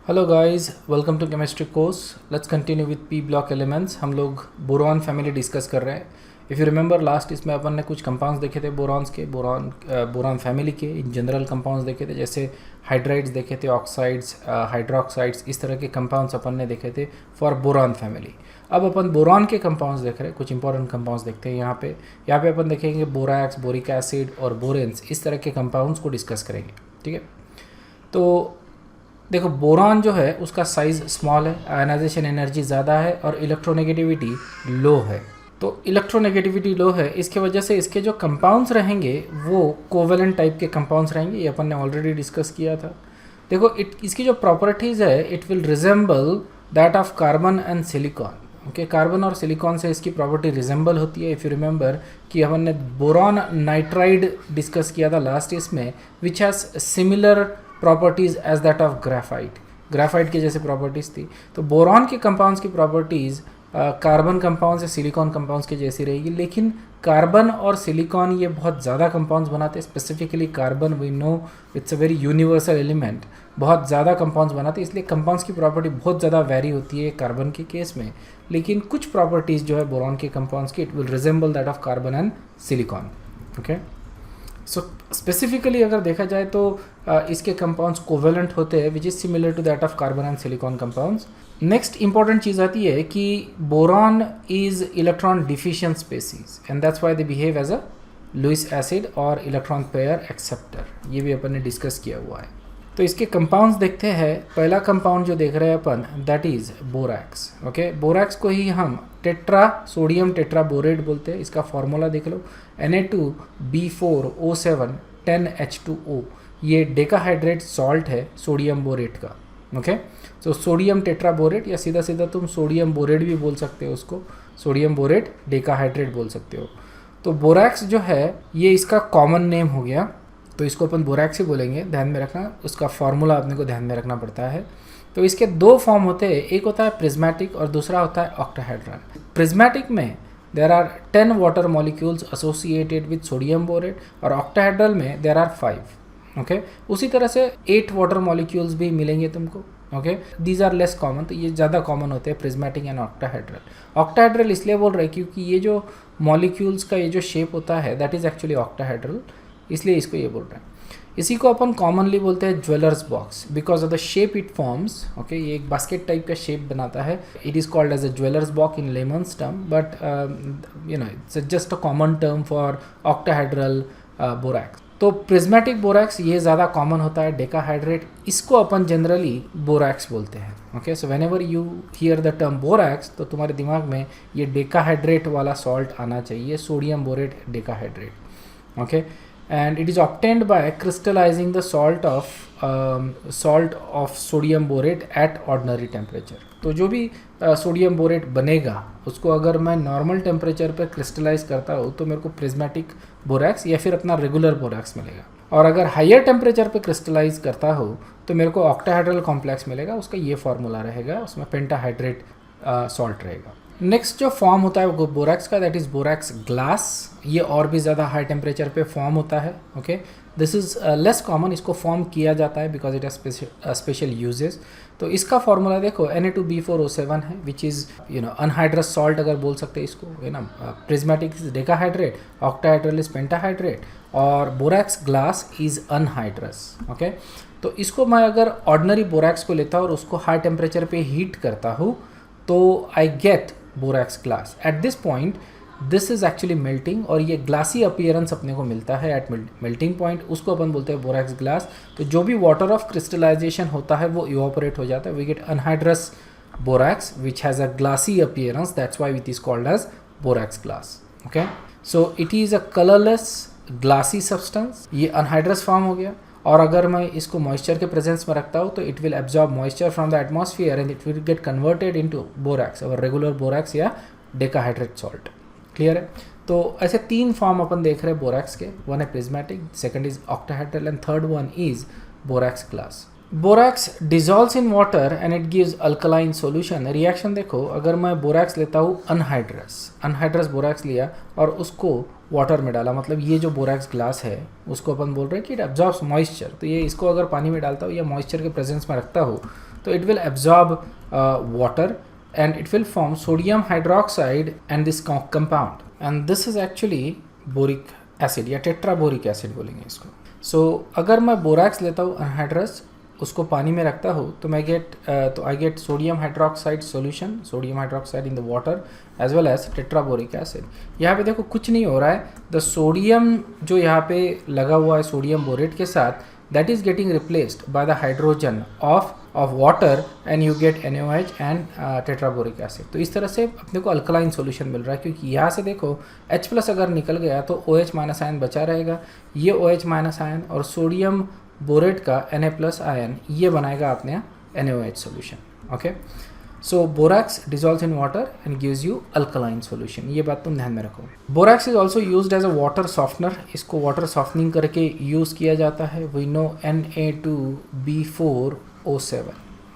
Hello guys, welcome to chemistry course. Let's continue with P block elements. हम लोग boron family discuss कर रहे हैं। इफ़ यू रिमेंबर लास्ट इसमें अपन ने कुछ कंपाउंड्स देखे थे बोरॉन्स के, बोरॉन फैमिली के इन जनरल कंपाउंड्स देखे थे, जैसे हाइड्राइड्स देखे थे, ऑक्साइड्स, हाइड्रोक्साइड्स, इस तरह के कंपाउंड्स अपन ने देखे थे फॉर बोरॉन फैमिली। अब अपन बोरॉन के कंपाउंड्स देख रहे हैं, कुछ इंपॉर्टेंट कंपाउंड्स देखते हैं यहाँ पे अपन देखेंगे बोरैक्स, बोरिक एसिड और बोरेन्स, इस तरह के कंपाउंड्स को डिस्कस करेंगे। ठीक है, तो देखो बोरॉन जो है उसका साइज़ स्मॉल है, आयनाइजेशन एनर्जी ज़्यादा है और इलेक्ट्रोनेगेटिविटी लो है। तो इलेक्ट्रोनेगेटिविटी लो है, इसके वजह से इसके जो कंपाउंड्स रहेंगे वो कोवेलेंट टाइप के कंपाउंड्स रहेंगे। ये अपन ने ऑलरेडी डिस्कस किया था। देखो इसकी जो प्रॉपर्टीज़ है, it will resemble that of carbon and silicon. Okay, carbon और सिलिकॉन से इसकी प्रॉपर्टी रिजेंबल होती है। इफ़ यू रिमेंबर कि हमने ने बोरॉन नाइट्राइड डिस्कस किया था लास्ट इसमें, which has similar properties as that of graphite की जैसे प्रॉपर्टीज़ थी। तो बोरॉन के कंपाउंड्स की प्रॉपर्टीज़ कार्बन कंपाउंड्स या सिलिकॉन कंपाउंड्स की जैसी रहेगी, लेकिन कार्बन और सिलिकॉन ये बहुत ज़्यादा कंपाउंड्स बनाते हैं। Specifically carbon, we know it's a very universal element, बहुत ज़्यादा कंपाउंड्स बनाते हैं, इसलिए कंपाउंड्स की प्रॉपर्टी बहुत ज़्यादा वैरी होती है कार्बन के केस में। लेकिन कुछ प्रॉपर्टीज़ जो है बोरॉन के कंपाउंड्स की, it will resemble that of carbon and silicon. Okay, so specifically अगर देखा जाए तो इसके कंपाउंड्स कोवेलेंट होते हैं, which is similar to that of carbon and silicon compounds. Next important चीज़ आती है कि boron is electron deficient species and that's why they behave as a Lewis acid और इलेक्ट्रॉन पेयर एक्सेप्टर। ये भी अपन ने डिस्कस किया हुआ है। तो इसके कंपाउंड्स देखते हैं। पहला कंपाउंड जो देख रहे हैं अपन, that is borax. Okay, borax को ही हम टेट्रा सोडियम टेट्रा बोरेट बोलते हैं। इसका फॉर्मूला देख लो, Na2B4O7 10H2O। ये डेकाहाइड्रेट सॉल्ट है सोडियम बोरेट का। ओके, तो सोडियम टेट्रा बोरेट, या सीधा सीधा तुम सोडियम बोरेट भी बोल सकते हो उसको, सोडियम बोरेट डेकाहाइड्रेट बोल सकते हो। तो बोरैक्स जो है ये इसका कॉमन नेम हो गया, तो इसको अपन बोरैक्स ही बोलेंगे। ध्यान में रखना, उसका फॉर्मूला अपने को ध्यान में रखना पड़ता है। तो इसके दो फॉर्म होते हैं, एक होता है प्रिज्मेटिक और दूसरा होता है ऑक्टाहेड्रल। प्रिज्मेटिक में there are 10 water molecules associated with sodium borate और ऑक्टाहेड्रल में देर आर 5। ओके, उसी तरह से 8 वाटर मॉलिक्यूल्स भी मिलेंगे तुमको। Okay, these are less common, तो ये ज़्यादा कॉमन होते हैं प्रिज्मेटिक एंड ऑक्टाहेड्रल। ऑक्टाहेड्रल इसलिए बोल रहे हैं क्योंकि ये जो मॉलिक्यूल्स का ये जो शेप होता है दैट इज़ एक्चुअली ऑक्टाहेड्रल, इसलिए इसको ये बोल रहे हैं। इसी को अपन कॉमनली बोलते हैं jewellers box, because of the shape it forms. Okay, ये एक बास्केट टाइप का शेप बनाता है। It is called as a jewellers box in layman's term, but you know it's just a common term for octahedral borax. तो prismatic borax ये ज़्यादा common होता है, डेकाहाइड्रेट, इसको अपन जनरली बोरैक्स बोलते हैं। Okay, so whenever you here the term borax, तो तुम्हारे दिमाग में ये डेकाहाइड्रेट वाला सॉल्ट आना चाहिए, sodium borate decahydrate. Okay, and it is obtained by crystallizing the salt of sodium borate at ordinary temperature। तो जो भी सोडियम बोरेट बनेगा उसको अगर मैं नॉर्मल टेम्परेचर पे क्रिस्टलाइज करता हूँ तो मेरे को प्रिज्मेटिक बोरैक्स या फिर अपना रेगुलर बोरैक्स मिलेगा। और अगर हायर टेम्परेचर पे क्रिस्टलाइज करता हूँ तो मेरे को ऑक्टाहाइड्रल कॉम्प्लेक्स मिलेगा। उसका ये फॉर्मूला रहेगा, उसमें पेंटाहाइड्रेट सॉल्ट रहेगा। नेक्स्ट जो फॉर्म होता है वो बोरैक्स का, दैट इज़ बोरैक्स ग्लास। ये और भी ज़्यादा हाई टेम्परेचर पे फॉर्म होता है। Okay, this is less common, इसको फॉर्म किया जाता है because it has special uses. तो इसका फॉर्मूला देखो, Na2B4O7 है, which is you know anhydrous salt अगर बोल सकते हैं इसको, है ना। Prismatic is decahydrate, octahedral is pentahydrate और borax glass is anhydrous. Okay, तो इसको मैं अगर ऑर्डिनरी बोरैक्स को लेता हूँ और उसको हाई टेम्परेचर पे हीट करता हूँ तो I get borax glass. At this point this is actually melting और ये ग्लासी अपीयरेंस अपने को मिलता है एट मेल्टिंग पॉइंट, उसको अपन बोलते हैं बोरैक्स ग्लास। तो जो भी वाटर ऑफ क्रिस्टलाइजेशन होता है वो इवापोरेट हो जाता है, we get anhydrous borax which has a glassy appearance, that's why it is called as borax glass. Okay, so it is a colourless glassy substance, ये अनहाइड्रस फॉर्म हो गया। और अगर मैं इसको मॉइस्चर के प्रेजेंस में रखता हूँ तो it will absorb moisture from the atmosphere and it will get converted into borax और रेगुलर बोरैक्स या डेकाहाइड्रेट सॉल्ट। क्लियर है? तो ऐसे 3 फॉर्म अपन देख रहे हैं बोरैक्स के, वन है prismatic, second is octahedral and third one is borax glass. Borax dissolves in water and it gives alkaline solution. Reaction देखो, अगर मैं बोरैक्स लेता हूँ अनहाइड्रस बोरैक्स लिया और उसको वाटर में डाला, मतलब ये जो बोरैक्स ग्लास है उसको अपन बोल रहे हैं कि इट एब्जॉर्ब्स मॉइस्चर। तो ये इसको अगर पानी में डालता हूँ या मॉइस्चर के प्रेजेंस में रखता हूँ तो it will absorb water and it will form sodium hydroxide and this compound, and this is actually boric acid या tetraboric acid बोलेंगे इसको. So अगर मैं बोरैक्स लेता हूँ अनहाइड्रस, उसको पानी में रखता हूँ, तो मैं I get sodium hydroxide solution, sodium hydroxide in the water as well as tetraboric acid. यहाँ पे देखो कुछ नहीं हो रहा है, द सोडियम जो यहाँ पे लगा हुआ है सोडियम बोरेट के साथ, that is getting replaced by the hydrogen of water and you get NaOH and tetraboric acid. तो इस तरह से अपने को अल्कलाइन सॉल्यूशन मिल रहा है, क्योंकि यहाँ से देखो H+ अगर निकल गया तो OH- आयन बचा रहेगा, ये OH- आयन और सोडियम बोरेट का Na+ आयन ये बनाएगा अपने NaOH solution. Okay, so borax dissolves in water and gives you alkaline solution. ये बात तुम ध्यान में रखो. Borax is also used as a water softener. इसको वाटर सॉफ्टनिंग करके यूज़ किया जाता है. We know Na2B4O7.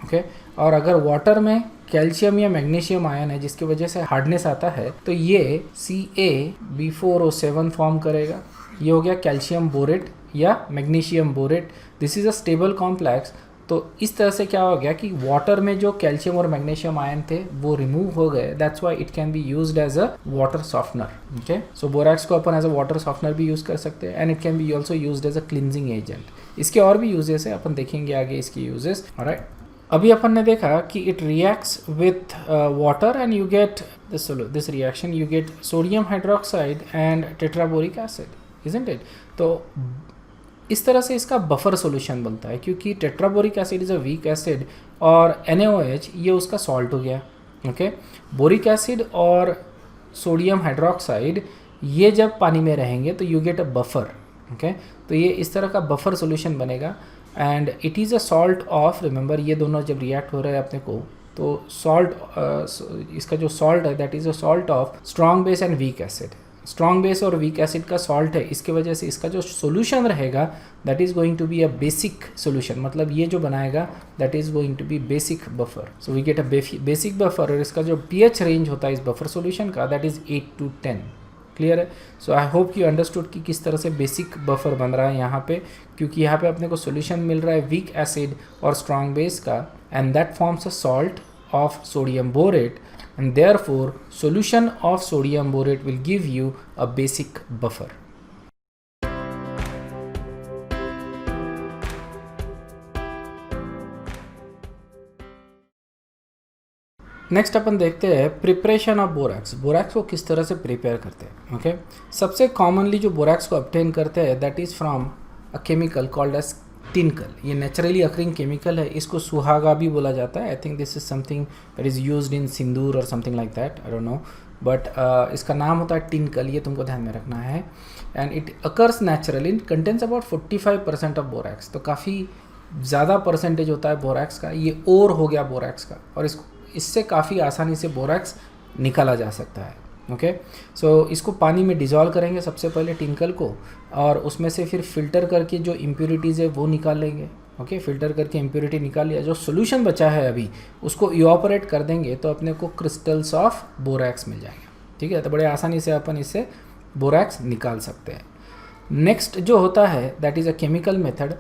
ओके, और अगर वाटर में कैल्शियम या मैग्नीशियम आयन है जिसकी वजह से हार्डनेस आता है, तो ये CaB4O7 फॉर्म करेगा. ये हो गया कैल्शियम बोरेट या magnesium borate. This is a stable complex. तो इस तरह से क्या हो गया कि वाटर में जो कैल्शियम और मैग्नीशियम आयन थे वो रिमूव हो गए. That's why it can be used as a water softener. Okay, so borax को अपन एज अ वाटर सॉफ्टनर भी यूज़ कर सकते हैं and it can be also used as a cleansing agent. इसके और भी यूजेस है, अपन देखेंगे आगे इसके यूजेस. ऑलराइट, अभी अपन ने देखा कि it reacts with water and you get this reaction, you get sodium hydroxide and tetraboric acid, isn't it. तो इस तरह से इसका बफर सॉल्यूशन बनता है, क्योंकि tetraboric acid is a weak acid और NaOH ये उसका सॉल्ट हो गया. ओके, बोरिक एसिड और सोडियम हाइड्रोक्साइड ये जब पानी में रहेंगे तो you get a buffer. Okay, तो ये इस तरह का बफर सॉल्यूशन बनेगा and it is a salt of, remember ये दोनों जब रिएक्ट हो रहे हैं अपने को, तो सॉल्ट इसका जो सॉल्ट है that is a salt of strong base and weak acid. Strong base और वीक एसिड का सॉल्ट है, इसके वजह से इसका जो सॉल्यूशन रहेगा that is going to be a basic solution. मतलब ये जो बनाएगा that is going to be basic buffer. So we get a basic buffer. और इसका जो pH रेंज होता है इस बफर सॉल्यूशन का दैट इज़ 8 to 10. क्लियर है. सो आई होप यू अंडरस्टूड कि किस तरह से बेसिक बफर बन रहा है यहाँ पे, क्योंकि यहाँ पे अपने को सॉल्यूशन मिल रहा है वीक एसिड और स्ट्रॉन्ग बेस का, and that forms a salt of sodium borate, and therefore solution of sodium borate will give you a basic buffer. Next अपन देखते हैं प्रिपरेशन ऑफ बोरैक्स. बोरैक्स को किस तरह से प्रिपेयर करते हैं. ओके, सबसे कॉमनली जो बोरैक्स को ऑब्टेन करते हैं that is from a chemical called as tincal. ये नेचुरली अकरिंग केमिकल है, इसको सुहागा भी बोला जाता है. I think this is something that is used in sindoor और something like that, I don't know, but इसका नाम होता है टिनकल. ये तुमको ध्यान में रखना है. And it occurs naturally, it contains about 45% of borax. तो काफ़ी ज़्यादा परसेंटेज होता है बोरैक्स का. ये ओर हो गया बोरैक्स का, और इससे काफ़ी आसानी से बोरैक्स निकाला जा सकता है. ओके, सो इसको पानी में डिज़ोल्व करेंगे सबसे पहले टिनकल को, और उसमें से फिर फिल्टर करके जो इम्प्योरिटीज़ है वो निकाल लेंगे. ओके, फिल्टर करके इम्प्योरिटी निकाल लिया, जो सोल्यूशन बचा है अभी उसको इवापोरेट कर देंगे तो अपने को क्रिस्टल्स ऑफ बोरैक्स मिल जाएंगे. ठीक है, तो बड़े आसानी से अपन इससे बोरैक्स निकाल सकते हैं. नेक्स्ट जो होता है that is a chemical method.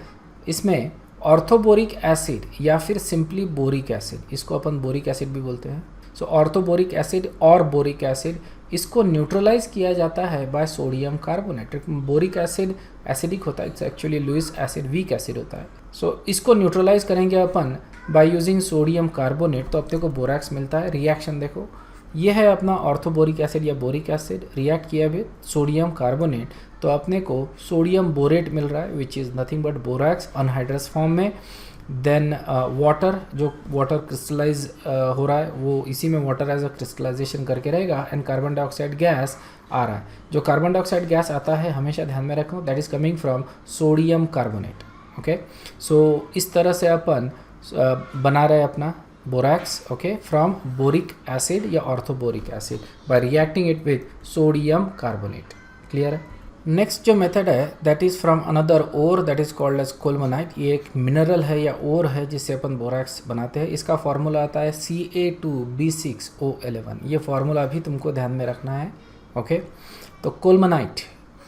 इसमें ऑर्थोबोरिक एसिड या फिर सिंपली बोरिक एसिड, इसको अपन बोरिक एसिड भी बोलते हैं. सो ऑर्थोबोरिक एसिड और बोरिक एसिड, इसको न्यूट्रलाइज किया जाता है by sodium carbonate. Boric acid acidic होता है, it's actually Lewis acid, weak acid होता है. सो इसको न्यूट्रलाइज करेंगे अपन बाय यूजिंग सोडियम कार्बोनेट, तो अपने को बोरैक्स मिलता है. रिएक्शन देखो, ये है अपना ऑर्थोबोरिक एसिड या बोरिक एसिड रिएक्ट किया विद सोडियम कार्बोनेट, तो अपने को सोडियम बोरेट मिल रहा है which is nothing but borax anhydrous form में. देन वाटर, जो वाटर क्रिस्टलाइज हो रहा है वो इसी में वाटर एज अ क्रिस्टलाइजेशन करके रहेगा. एंड कार्बन डाइऑक्साइड गैस आ रहा है. जो कार्बन डाइऑक्साइड गैस आता है हमेशा ध्यान में रखो that is coming from sodium carbonate. Okay, so इस तरह से अपन बना रहे अपना borax. Okay, from boric acid या orthoboric acid by reacting it with sodium carbonate. Clear है. नेक्स्ट जो मेथड है that is from another ore that is called as colemanite. ये एक मिनरल है या ओर है जिससे अपन बोरैक्स बनाते हैं. इसका फार्मूला आता है Ca2B6O11. ये फार्मूला भी तुमको ध्यान में रखना है. ओके, तो कोल्मनाइट,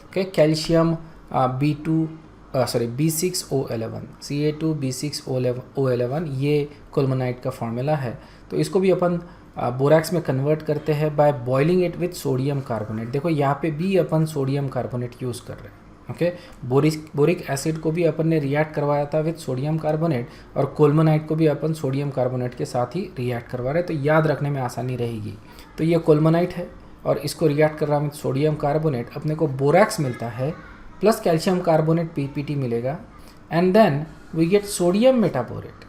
okay, calcium B2 B6O11 Ca2B6O11 ये कोल्मनाइट का फार्मूला है। तो इसको भी अपन बोरैक्स में कन्वर्ट करते हैं by boiling it with sodium carbonate. देखो यहाँ पे भी अपन सोडियम कार्बोनेट यूज़ कर रहे हैं। ओके, बोरिक एसिड को भी अपन ने रिएक्ट करवाया था विथ सोडियम कार्बोनेट और कोल्मनाइट को भी अपन सोडियम कार्बोनेट के साथ ही रिएक्ट करवा रहे हैं, तो याद रखने में आसानी रहेगी। तो ये कोल्मनाइट है और इसको रिएक्ट कर रहा है विथ सोडियम कार्बोनेट, अपने को बोरैक्स मिलता है प्लस कैल्शियम कार्बोनेट PPT मिलेगा and then we get sodium metaborate,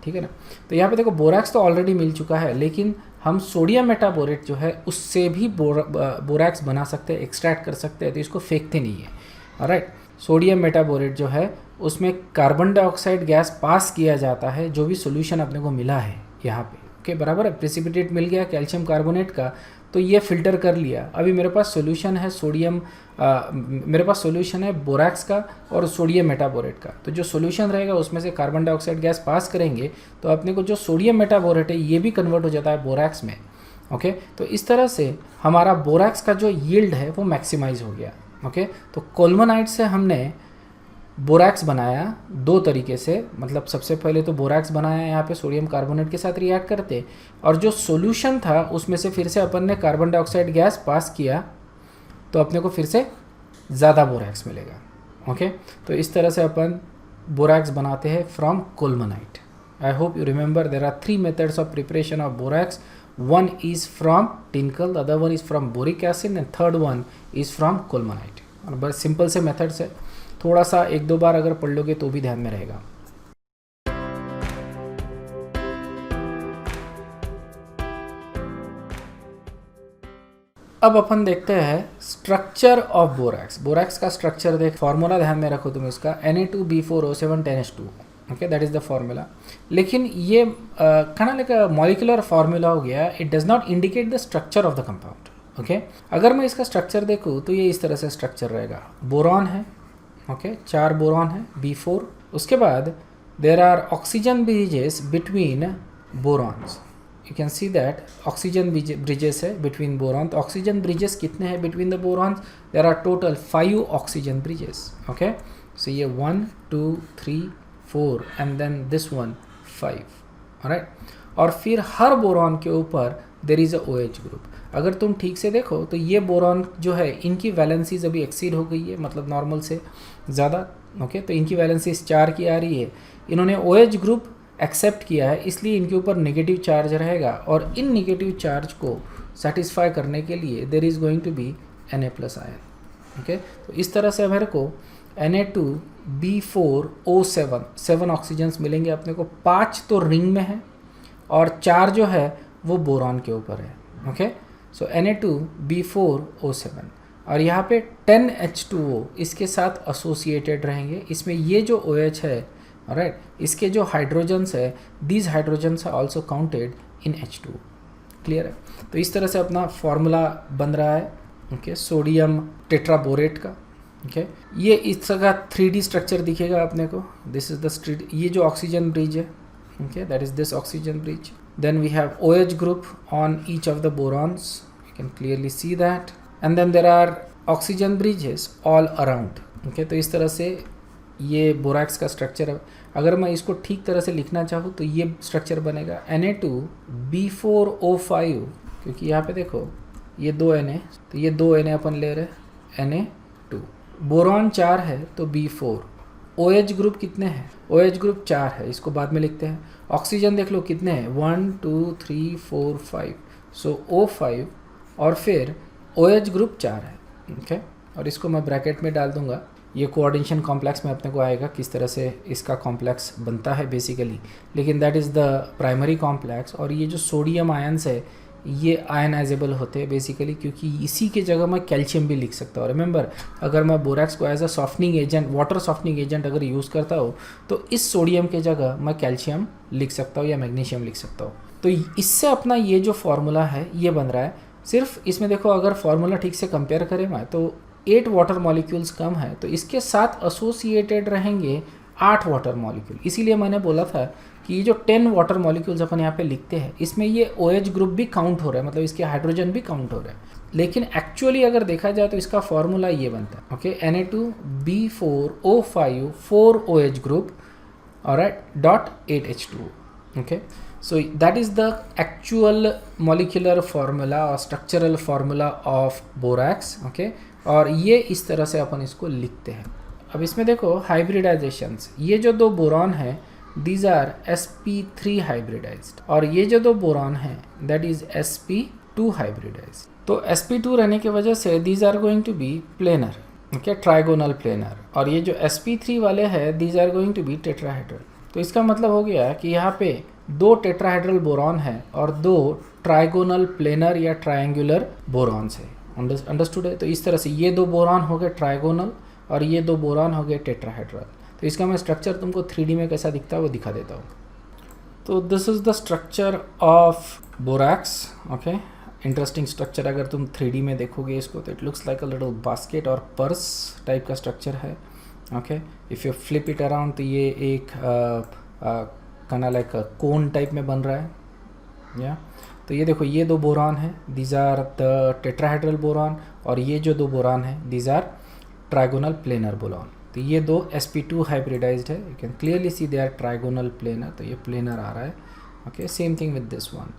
ठीक है ना। तो यहाँ पे देखो बोरैक्स तो ऑलरेडी मिल चुका है, लेकिन हम सोडियम मेटाबोरेट जो है उससे भी बोरैक्स बना सकते हैं, एक्सट्रैक्ट कर सकते हैं, तो इसको फेंकते नहीं है। ऑलराइट, सोडियम मेटाबोरेट जो है उसमें कार्बन डाइऑक्साइड गैस पास किया जाता है, जो भी सोल्यूशन अपने को मिला है यहाँ पे। ओके, बराबर है, प्रेसिपिटेट मिल गया कैल्शियम कार्बोनेट का, तो ये फिल्टर कर लिया। अभी मेरे पास सोल्यूशन है मेरे पास सोल्यूशन है बोरैक्स का और सोडियम मेटाबोरेट का। तो जो सोल्यूशन रहेगा उसमें से कार्बन डाइऑक्साइड गैस पास करेंगे, तो अपने को जो सोडियम मेटाबोरेट है ये भी कन्वर्ट हो जाता है बोरैक्स में। ओके, तो इस तरह से हमारा बोरैक्स का जो यील्ड है वो मैक्सिमाइज हो गया। ओके, तो कोल्मनाइट से हमने बोरैक्स बनाया दो तरीके से, मतलब सबसे पहले तो बोरैक्स बनाया यहाँ पे सोडियम कार्बोनेट के साथ रिएक्ट करते, और जो सॉल्यूशन था उसमें से फिर से अपन ने कार्बन डाइऑक्साइड गैस पास किया, तो अपने को फिर से ज़्यादा बोरैक्स मिलेगा। ओके, तो इस तरह से अपन बोरैक्स बनाते हैं from colemanite. I hope you remember there are 3 methods of preparation of borax. One is from tincal, the other one is from boric acid and third one is from कोल्मनाइट। और बस simple से methods है, थोड़ा सा एक दो बार अगर पढ़ लोगे तो भी ध्यान में रहेगा। अब अपन देखते हैं स्ट्रक्चर ऑफ बोरैक्स। बोरैक्स का स्ट्रक्चर देख, फॉर्मूला ध्यान में रखो तुम इसका, Na2B4O7 10H2। Okay, that is the formula. लेकिन ये kind of like a molecular formula हो गया, it does not indicate the structure of the compound. Okay, अगर मैं इसका स्ट्रक्चर देखूँ तो ये इस तरह से स्ट्रक्चर रहेगा। बोरॉन है, ओके, 4 बोरॉन है B4। उसके बाद there are oxygen bridges between borons. You can see that oxygen bridges है बिटवीन बोरॉन। तो ऑक्सीजन ब्रिजेस कितने हैं between the borons? There are total 5 oxygen bridges. Okay, so ये 1 2 3 4 and then this one 5। Alright, और फिर हर boron के ऊपर there is a OH group. अगर तुम ठीक से देखो तो ये बोरॉन जो है इनकी वैलेंसीज अभी एक्सीड हो गई है, मतलब नॉर्मल से ज़्यादा। ओके, तो इनकी वैलेंसीज 4 की आ रही है, इन्होंने OH ग्रुप एक्सेप्ट किया है, इसलिए इनके ऊपर नेगेटिव चार्ज रहेगा, और इन नेगेटिव चार्ज को सेटिस्फाई करने के लिए there is going to be Na+ ion. Okay, तो इस तरह से मेरे को Na2B4O7 7 ऑक्सीजन्स मिलेंगे अपने को। 5 तो रिंग में है और 4 जो है वो बोरॉन के ऊपर है। ओके, सो Na2B4O7, और यहाँ पे 10H2O इसके साथ एसोसिएटेड रहेंगे। इसमें ये जो OH है, ऑलराइट, इसके जो हाइड्रोजन्स है, these hydrogens are also counted in H2O। Clear है? तो इस तरह से अपना फॉर्मूला बन रहा है। ओके, सोडियम टेट्राबोरेट का। ओके, ये इस तरह का 3D स्ट्रक्चर दिखेगा अपने को। दिस इज द ये जो ऑक्सीजन ब्रिज है, okay, that is this oxygen bridge. Then we have OH group on each of the borons. You can clearly see that. And then there are oxygen bridges all around. Okay, तो इस तरह से ये borax का structure है। अगर मैं इसको ठीक तरह से लिखना चाहूँ तो ये स्ट्रक्चर बनेगा Na2B4O5, क्योंकि यहाँ पे देखो ये 2 Na, तो ये 2 Na अपन ले रहे हैं, Na2। बोरॉन 4 है तो B4। OH ग्रुप कितने हैं? OH ग्रुप 4 है, इसको बाद में लिखते हैं। ऑक्सीजन देख लो कितने हैं, 1 2 3 4 5, सो O5, और फिर OH ग्रुप 4 है। ओके, और इसको मैं ब्रैकेट में डाल दूंगा। ये कोऑर्डिनेशन कॉम्प्लेक्स में अपने को आएगा किस तरह से इसका कॉम्प्लेक्स बनता है बेसिकली, लेकिन that is the primary complex. और ये जो सोडियम आयन्स है ये आयनाइजेबल होते हैं बेसिकली, क्योंकि इसी के जगह मैं कैल्शियम भी लिख सकता हूँ। रिमेंबर, अगर मैं बोरैक्स को as a softening agent, water softening agent अगर यूज़ करता हूँ तो इस सोडियम के जगह मैं कैल्शियम लिख सकता हूँ या मैग्नीशियम लिख सकता हूँ। तो इससे अपना ये जो फार्मूला है ये बन रहा है। सिर्फ इसमें देखो, अगर फार्मूला ठीक से कंपेयर करें मैं तो 8 वाटर मॉलिक्यूल्स कम है, तो इसके साथ एसोसिएटेड रहेंगे 8 वाटर मॉलिक्यूल। इसीलिए मैंने बोला था कि ये जो 10 वाटर मॉलिक्यूल्स अपन यहाँ पे लिखते हैं, इसमें ये OH ग्रुप भी काउंट हो रहा है, मतलब इसके हाइड्रोजन भी काउंट हो रहा है। लेकिन एक्चुअली अगर देखा जाए तो इसका फॉर्मूला ये बनता है, ओके, Na2B4O5 4OH ग्रुप और dot 8H2O, okay. So that is the actual molecular formula और structural formula of borax, okay. और ये इस तरह से अपन इसको लिखते हैं. अब इसमें देखो हाइब्रिडाइजेशंस, ये जो दो बोरॉन है these are sp3 hybridized और ये जो दो बोरॉन है that is sp2 hybridized. तो sp2 रहने की वजह से these are going to be planar, okay, trigonal planar. और ये जो sp3 वाले हैं these are going to be tetrahedral. तो इसका मतलब हो गया कि यहाँ पे दो टेट्राहेड्रल बोरॉन है और दो ट्राइगोनल प्लेनर या ट्रायंगुलर बोरॉन्स है. अंडरस्टूड है. तो इस तरह से ये दो बोरॉन हो गए ट्राइगोनल और ये दो बोरॉन हो गए टेट्राहेड्रल. तो इसका मैं स्ट्रक्चर तुमको 3D में कैसा दिखता है वो दिखा देता हूँ. तो this is the structure of borax, okay. Interesting structure. अगर तुम 3D में देखोगे इसको तो it looks like a little basket और पर्स टाइप का स्ट्रक्चर है, okay. If you flip it around तो ये एक काइंड लाइक कोन टाइप में बन रहा है, या. तो ये देखो ये दो बोरॉन है, these are the tetrahedral boron, और ये जो दो बोरॉन है these are trigonal planar boron. तो ये दो sp2 हाइब्रिडाइज्ड है. You can clearly see they are trigonal planar. तो ये प्लेनर आ रहा है, okay. Same thing with this one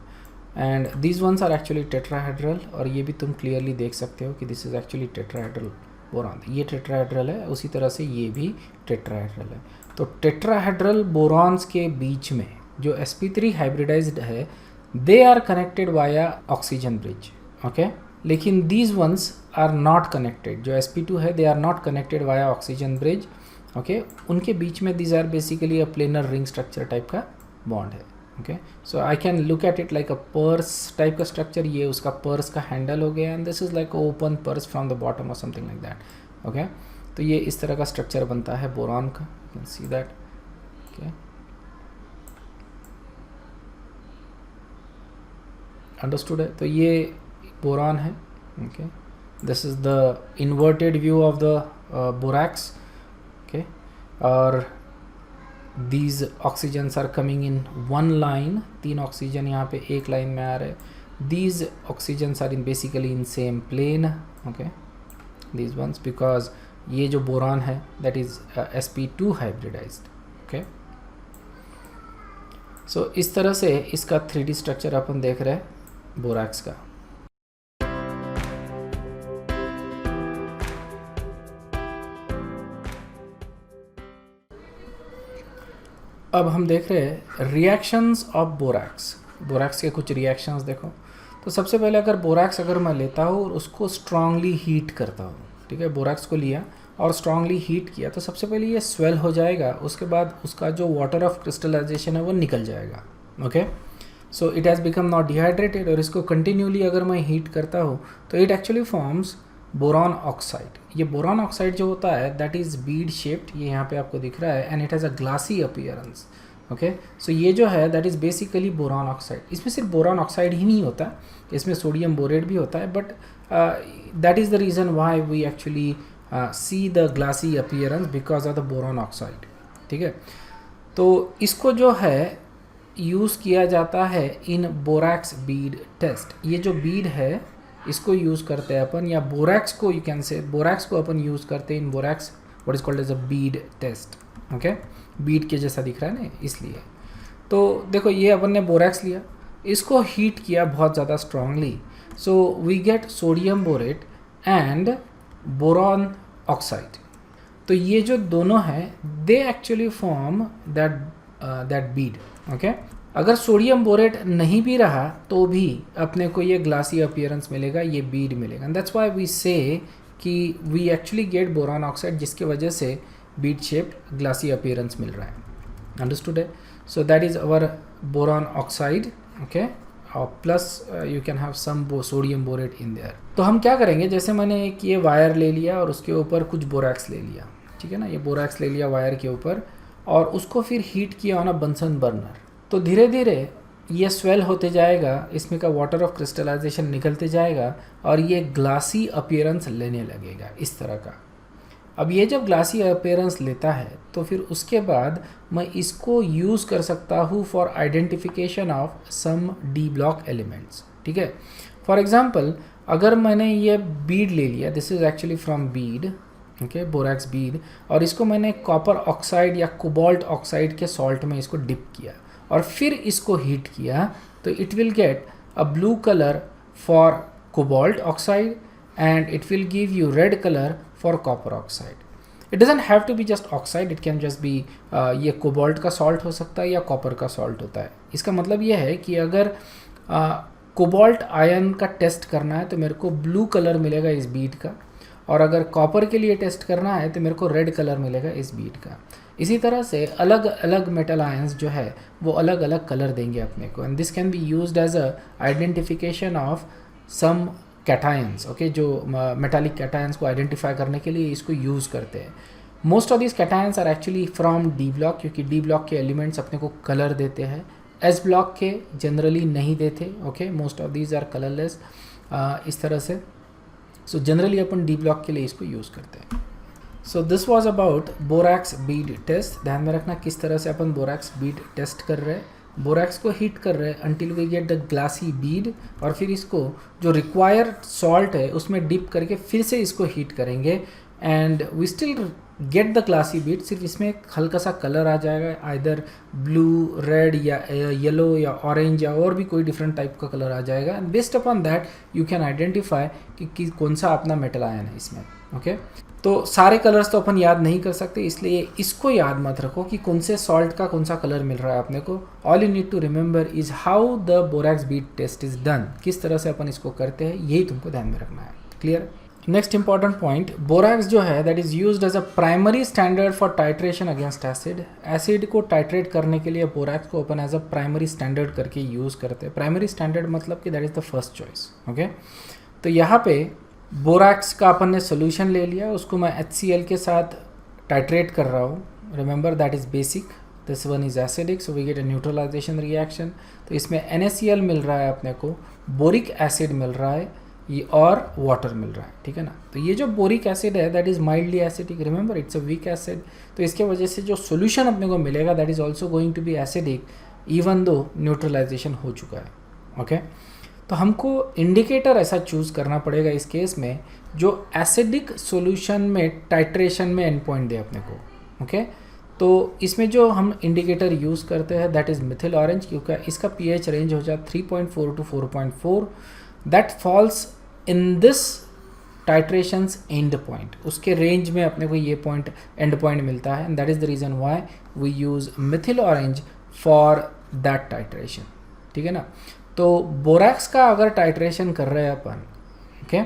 and these ones are actually tetrahedral. और ये भी तुम क्लियरली देख सकते हो कि this is actually tetrahedral boron. ये टेट्राहेड्रल है, उसी तरह से ये भी टेट्राहेड्रल है. तो टेट्राहेड्रल बोरॉन्स के बीच में जो sp3 हाइब्रिडाइज्ड है they are connected via oxygen bridge, okay. लेकिन these ones are not connected. जो sp2 है they are not connected via oxygen bridge, okay. उनके बीच में these are basically a planar ring structure type का bond है, okay. So I can look at it like a purse type का structure. ये उसका पर्स का हैंडल हो गया and this is like open purse from the bottom और something like that, okay. तो ये इस तरह का स्ट्रक्चर बनता है बोरॉन का. You can see that, okay. Understood है. तो ये बोरॉन है, okay. This is the inverted view of the borax, okay. और these oxygens are coming in one line. 3 oxygen यहाँ पे एक लाइन में आ रहे. these oxygens are in basically in same plane, okay. these ones because ये जो boron है that is sp2 hybridized, okay. so इस तरह से इसका 3D स्ट्रक्चर अपन देख रहे हैं बोरैक्स का. अब हम देख रहे हैं रिएक्शंस ऑफ बोरैक्स. बोरैक्स के कुछ रिएक्शंस देखो. तो सबसे पहले अगर बोरैक्स अगर मैं लेता हूँ और उसको स्ट्रांगली हीट करता हूँ, ठीक है. बोरैक्स को लिया और स्ट्रांगली हीट किया तो सबसे पहले ये स्वेल हो जाएगा. उसके बाद उसका जो वाटर ऑफ क्रिस्टलाइजेशन है वो निकल जाएगा, okay. So it has become not dehydrated. और इसको कंटिन्यूली अगर मैं हीट करता हूँ तो it actually forms boron oxide. ये बोरॉन ऑक्साइड जो होता है दैट इज़ बीड शेप्ड. ये यहाँ पे आपको दिख रहा है and it has a glassy appearance, okay. So ये जो है that is basically boron oxide. इसमें सिर्फ बोरॉन ऑक्साइड ही नहीं होता, इसमें सोडियम बोरेट भी होता है. But that is the reason why we actually see the glassy appearance because of the boron oxide, ठीक है. तो इसको जो है यूज़ किया जाता है इन बोरैक्स बीड टेस्ट. ये जो बीड है इसको यूज़ करते हैं अपन, या बोरैक्स को यू कैन से बोरैक्स को अपन यूज़ करते हैं in borax what is called as a bead test, okay. Bead के जैसा दिख रहा है ना इसलिए. तो देखो ये अपन ने बोरैक्स लिया, इसको हीट किया बहुत ज़्यादा strongly. So we get sodium borate and boron oxide. तो ये जो दोनों हैं they actually form that bead, okay. अगर सोडियम बोरेट नहीं भी रहा तो भी अपने को ये ग्लासी अपीयरेंस मिलेगा, ये बीड मिलेगा. दैट्स व्हाई वी से कि we actually get boron oxide, जिसके वजह से बीड शेप्ड ग्लासी अपीयरेंस मिल रहा है. अंडरस्टूड है. So that is our boron oxide, okay. और plus you can have some sodium borate in there. तो हम क्या करेंगे, जैसे मैंने एक ये वायर ले लिया और उसके ऊपर कुछ बोरैक्स ले लिया, ठीक है ना. ये बोरैक्स ले लिया वायर के ऊपर और उसको फिर हीट किया ऑन अ बंसन बर्नर. तो धीरे धीरे ये स्वेल होते जाएगा, इसमें का वाटर ऑफ क्रिस्टलाइजेशन निकलते जाएगा और ये ग्लासी अपीयरेंस लेने लगेगा इस तरह का. अब ये जब ग्लासी अपीयरेंस लेता है तो फिर उसके बाद मैं इसको यूज़ कर सकता हूँ for identification of some D block elements, ठीक है. फॉर एग्जांपल अगर मैंने ये बीड ले लिया, this is actually from Beed, okay, borax Beed, और इसको मैंने कॉपर ऑक्साइड या कोबाल्ट ऑक्साइड के सॉल्ट में इसको डिप किया और फिर इसको हीट किया, तो it will get a blue colour for cobalt oxide and it will give you red colour for copper oxide. It doesn't have to be just oxide, it can just be ये cobalt का salt हो सकता है या copper का salt होता है. इसका मतलब यह है कि अगर कोबाल्ट आयन का टेस्ट करना है तो मेरे को ब्लू कलर मिलेगा इस बीड का, और अगर कॉपर के लिए टेस्ट करना है तो मेरे को रेड कलर मिलेगा इस बीड का. इसी तरह से अलग अलग मेटल आयंस जो है वो अलग अलग कलर देंगे अपने को, and this can be used as a identification of some cations. Okay, जो मेटालिक कैटायंस को आइडेंटिफाई करने के लिए इसको यूज़ करते हैं. Most of this cations are actually from D block, क्योंकि डी ब्लॉक के एलिमेंट्स अपने को कलर देते हैं, एस ब्लॉक के जनरली नहीं देते. Okay, most of these are colourless इस तरह से. सो जनरली अपन डी ब्लॉक के लिए इसको यूज़ करते हैं. So this was about borax bead test. ध्यान में रखना किस तरह से अपन बोरैक्स बीड टेस्ट कर रहे हैं. बोरैक्स को हीट कर रहे हैं until we get the glassy bead, और फिर इसको जो रिक्वायर्ड सॉल्ट है उसमें डिप करके फिर से इसको हीट करेंगे and we still get the glassy bead. सिर्फ इसमें एक हल्का सा कलर आ जाएगा, आइदर ब्लू, रेड या येलो या ऑरेंज या और भी कोई डिफरेंट टाइप का कलर आ जाएगा. And based upon that you can identify कि कौन सा अपना मेटल आयन है इसमें. ओके, तो सारे कलर्स तो अपन याद नहीं कर सकते, इसलिए इसको याद मत रखो कि कौन से सॉल्ट का कौन सा कलर मिल रहा है अपने को. All you need to remember is how the borax bead test is done. किस तरह से अपन इसको करते हैं यही तुमको ध्यान में रखना है. Clear? Next important point, borax जो है that is used as a primary standard for titration against acid. Acid को टाइट्रेट करने के लिए बोरैक्स को अपन एज अ प्राइमरी स्टैंडर्ड करके यूज़ करते हैं. प्राइमरी स्टैंडर्ड मतलब कि that is the first choice. Okay, तो यहाँ पे बोरैक्स का अपन ने सोल्यूशन ले लिया, उसको मैं HCl के साथ टाइट्रेट कर रहा हूँ. Remember that is basic, this one is acidic, so we get a neutralisation reaction. तो इसमें NaCl मिल रहा है अपने को, बोरिक एसिड मिल रहा है ये, और वाटर मिल रहा है. ठीक है ना. तो ये जो बोरिक एसिड है that is mildly acidic. Remember it's a weak acid. तो इसके वजह से जो सोल्यूशन अपने को मिलेगा that is also going to be acidic even though neutralisation हो चुका है. ओके, तो हमको इंडिकेटर ऐसा चूज़ करना पड़ेगा इस केस में जो एसिडिक सॉल्यूशन में टाइट्रेशन में एंड पॉइंट दे अपने को. ओके, तो इसमें जो हम इंडिकेटर यूज़ करते हैं दैट इज़ मिथिल ऑरेंज, क्योंकि इसका pH रेंज हो जाए 3.4 to 4.4. That falls in this titrations end point. उसके रेंज में अपने को ये पॉइंट एंड पॉइंट मिलता है, and that is the reason why we use methyl orange for that titration. ठीक है ना. तो बोरैक्स का अगर टाइट्रेशन कर रहे हैं अपन, ओके,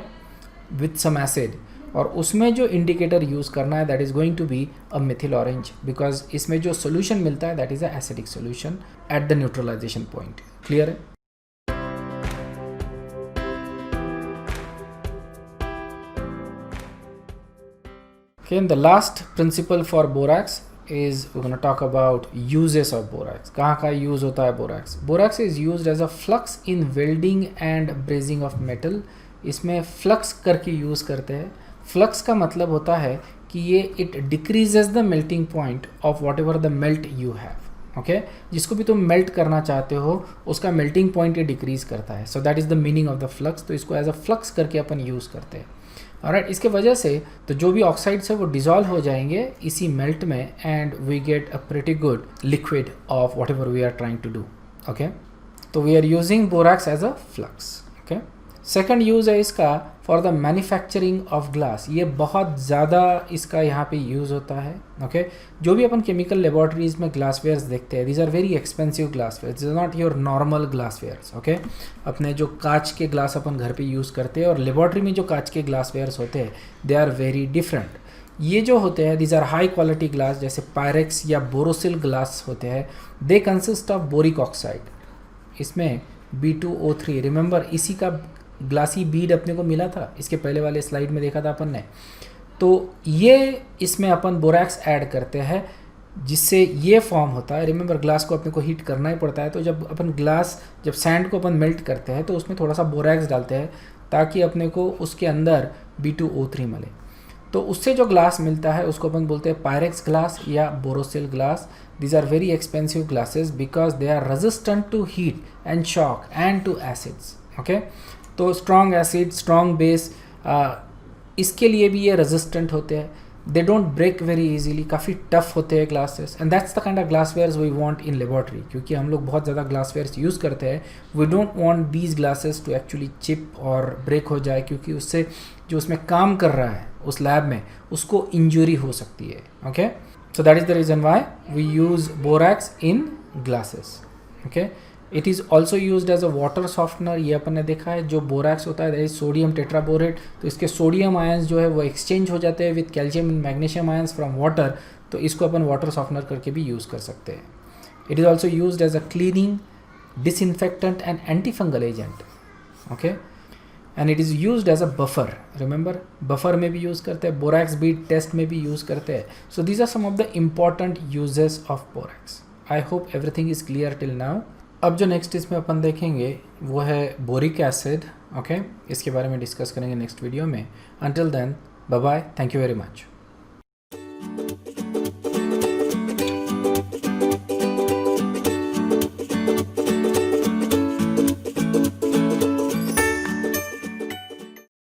विथ सम एसिड, और उसमें जो इंडिकेटर यूज़ करना है that is going to be a methyl orange, because इसमें जो सोल्यूशन मिलता है that is a acidic solution at the neutralisation point. Clear है? Okay, and the last principle for borax is we're going to talk about uses of borax. कहाँ का use होता है borax? Borax is used as a flux in welding and brazing of metal. इसमें flux करके use करते हैं. Flux का मतलब होता है कि ये it decreases the melting point of whatever the melt you have. Okay, जिसको भी तुम मेल्ट करना चाहते हो उसका मेल्टिंग पॉइंट ये डिक्रीज करता है. So that is the meaning of the flux. तो इसको एज अ फ्लक्स करके अपन यूज़ करते हैं. ऑलराइट, इसके वजह से तो जो भी ऑक्साइड्स है वो डिजॉल्व हो जाएंगे इसी मेल्ट में, and we get a pretty good liquid of whatever we are trying to do. Okay, तो we are using borax as a flux. Okay, second use है इसका for the manufacturing of glass. ये बहुत ज़्यादा इसका यहाँ पे use होता है. ओके, जो भी अपन केमिकल लेबॉर्ट्रीज में ग्लासवेयर्स देखते हैं these are very expensive glasswares, this are not your normal glasswares. Okay, अपने जो कांच के ग्लास अपन घर पे यूज़ करते हैं और लेबॉर्ट्री में जो कांच के ग्लासवेयर्स होते हैं दे आर वेरी डिफरेंट. ये जो होते हैं these are high quality glass, जैसे पायरेक्स या बोरोसिल ग्लास होते हैं. They consist of boric oxide. इसमें B2O3, रिमेंबर इसी का ग्लासी बीड अपने को मिला था, इसके पहले वाले स्लाइड में देखा था अपन ने. तो ये इसमें अपन बोरैक्स ऐड करते हैं जिससे ये फॉर्म होता है. रिमेंबर ग्लास को अपने को हीट करना ही पड़ता है, तो जब अपन जब सैंड को अपन मेल्ट करते हैं तो उसमें थोड़ा सा बोरैक्स डालते हैं ताकि अपने को उसके अंदर B2O3 मिले. तो उससे जो ग्लास मिलता है उसको अपन बोलते हैं पायरेक्स ग्लास या Borosil glass. These are very expensive glasses because they are resistant to heat and shock and to acids. Okay, तो स्ट्रॉन्ग एसिड, स्ट्रॉन्ग बेस, इसके लिए भी ये रेजिस्टेंट होते हैं. They don't break very easily, काफ़ी टफ होते हैं glasses, and that's the kind of glasswares we want in laboratory. क्योंकि हम लोग बहुत ज़्यादा ग्लासवेयर्स यूज़ करते हैं, we don't want these glasses to actually chip और ब्रेक हो जाए, क्योंकि उससे जो उसमें काम कर रहा है उस लैब में उसको इंजरी हो सकती है. Okay, so that is the reason why we use borax in glasses. Okay, it is also use as a water softener. ये अपन ने देखा है जो बोरैक्स होता है दैट इज सोडियम टेट्राबोरेट. तो इसके सोडियम आयंस जो है वो एक्सचेंज हो जाते हैं with calcium and magnesium ions from water. तो इसको अपन वाटर सॉफ्टनर करके भी यूज़ कर सकते हैं. It is also use as a cleaning, disinfectant and anti fungal agent. Okay, and it is use as a buffer. Remember, buffer में भी use करते हैं, बोरैक्स बीट टेस्ट में भी यूज़ करते हैं. So these are some of the important uses of borax. I hope everything is clear till now. अब जो नेक्स्ट इसमें अपन देखेंगे वो है बोरिक एसिड. ओके, इसके बारे में डिस्कस करेंगे नेक्स्ट वीडियो में. Until then, bye bye, thank you very much.